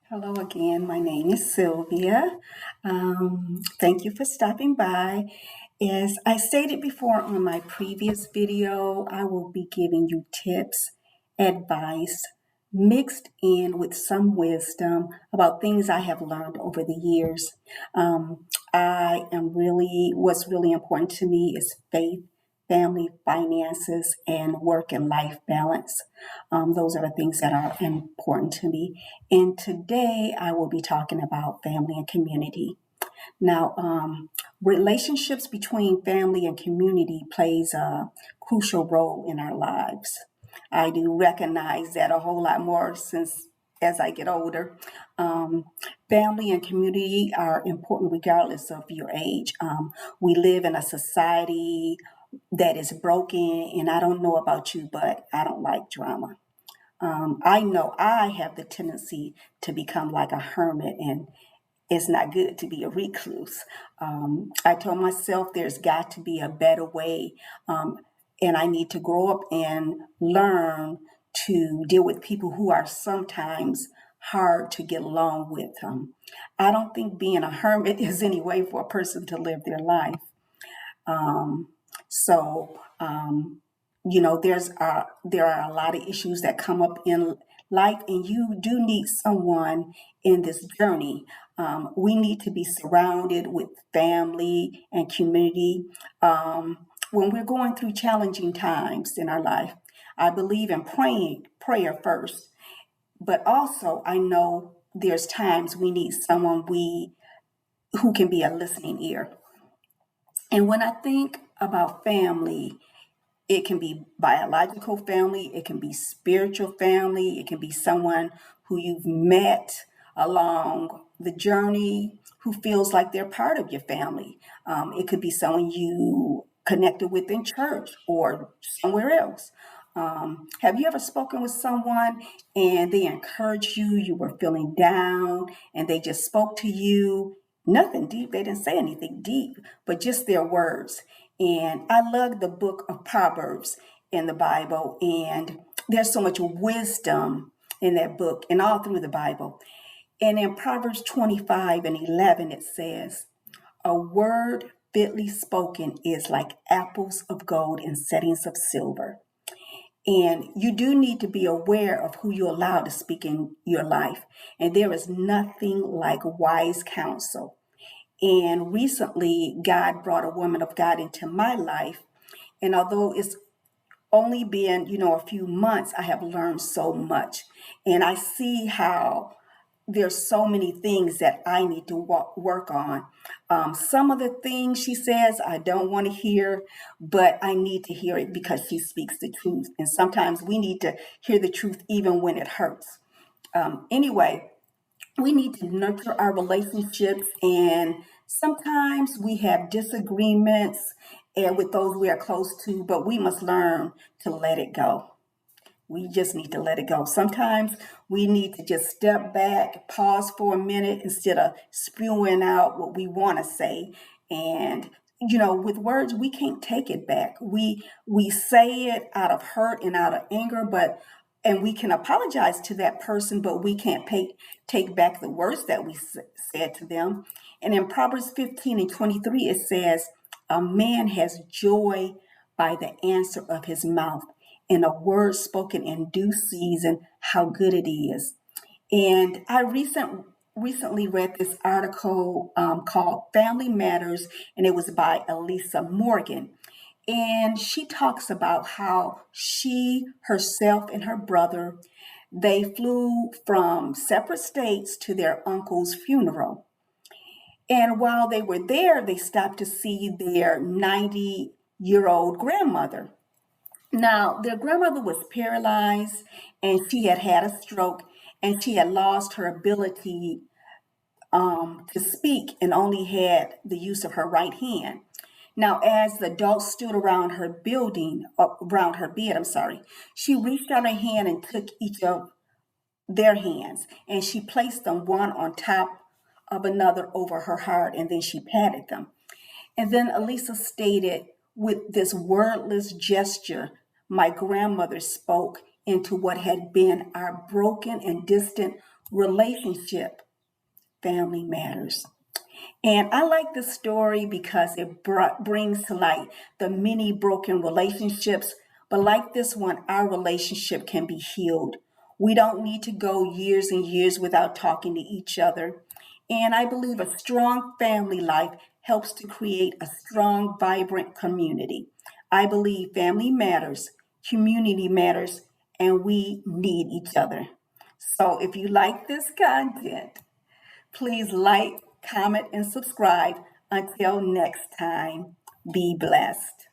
Hello again. My name is Sylvia. Thank you for stopping by. As I stated before on my previous video, I will be giving you tips, advice, mixed in with some wisdom about things I have learned over the years. What's really important to me is faith, family, finances, and work and life balance. Those are the things that are important to me. And today I will be talking about family and community. Now, relationships between family and community plays a crucial role in our lives. I do recognize that a whole lot more since as I get older. Um, Family and community are important regardless of your age. We live in a society that is broken, and I don't know about you, but I don't like drama. I know I have the tendency to become like a hermit, and it's not good to be a recluse. I told myself there's got to be a better way, and I need to grow up and learn to deal with people who are sometimes hard to get along with. I don't think being a hermit is any way for a person to live their life. Um, so, there are a lot of issues that come up in life, and you do need someone in this journey. We need to be surrounded with family and community when we're going through challenging times in our life. I believe in prayer first, but also I know there's times we need someone we who can be a listening ear. And when I think about family, it can be biological family, it can be spiritual family, it can be someone who you've met along the journey who feels like they're part of your family. It could be someone you connected with in church or somewhere else. Have you ever spoken with someone and they encouraged you, you were feeling down, and they just spoke to you? Nothing deep, they didn't say anything deep, but just their words. And I love the book of Proverbs in the Bible, and there's so much wisdom in that book and all through the Bible. And in Proverbs 25 and 11, it says, a word fitly spoken is like apples of gold in settings of silver. And you do need to be aware of who you allow to speak in your life. And there is nothing like wise counsel. And recently, God brought a woman of God into my life. And although it's only been, a few months, I have learned so much. And I see how there's so many things that I need to work on. Some of the things she says I don't want to hear, but I need to hear it because she speaks the truth. And sometimes we need to hear the truth even when it hurts. Anyway, we need to nurture our relationships, and sometimes we have disagreements and with those we are close to, but we must learn to let it go. We just need to let it go. Sometimes we need to just step back, pause for a minute instead of spewing out what we want to say. And with words, we can't take it back. We say it out of hurt and out of anger, but and we can apologize to that person, but we can't take back the words that we said to them. And in Proverbs 15 and 23, it says, a man has joy by the answer of his mouth, and a word spoken in due season, how good it is. And I recently read this article called Family Matters, and it was by Elisa Morgan. And she talks about how she, herself, and her brother, they flew from separate states to their uncle's funeral. And while they were there, they stopped to see their 90-year-old grandmother. Now, their grandmother was paralyzed, and she had had a stroke, and she had lost her ability to speak and only had the use of her right hand. Now, as the adults stood around her bed, she reached out her hand and took each of their hands, and she placed them one on top of another over her heart, and then she patted them. And then Elisa stated, with this wordless gesture, my grandmother spoke into what had been our broken and distant relationship, family matters. And I like this story because it brings to light the many broken relationships. But like this one, our relationship can be healed. We don't need to go years and years without talking to each other. And I believe a strong family life helps to create a strong, vibrant community. I believe family matters, community matters, and we need each other. So if you like this content, please like, comment, and subscribe. Until next time, be blessed.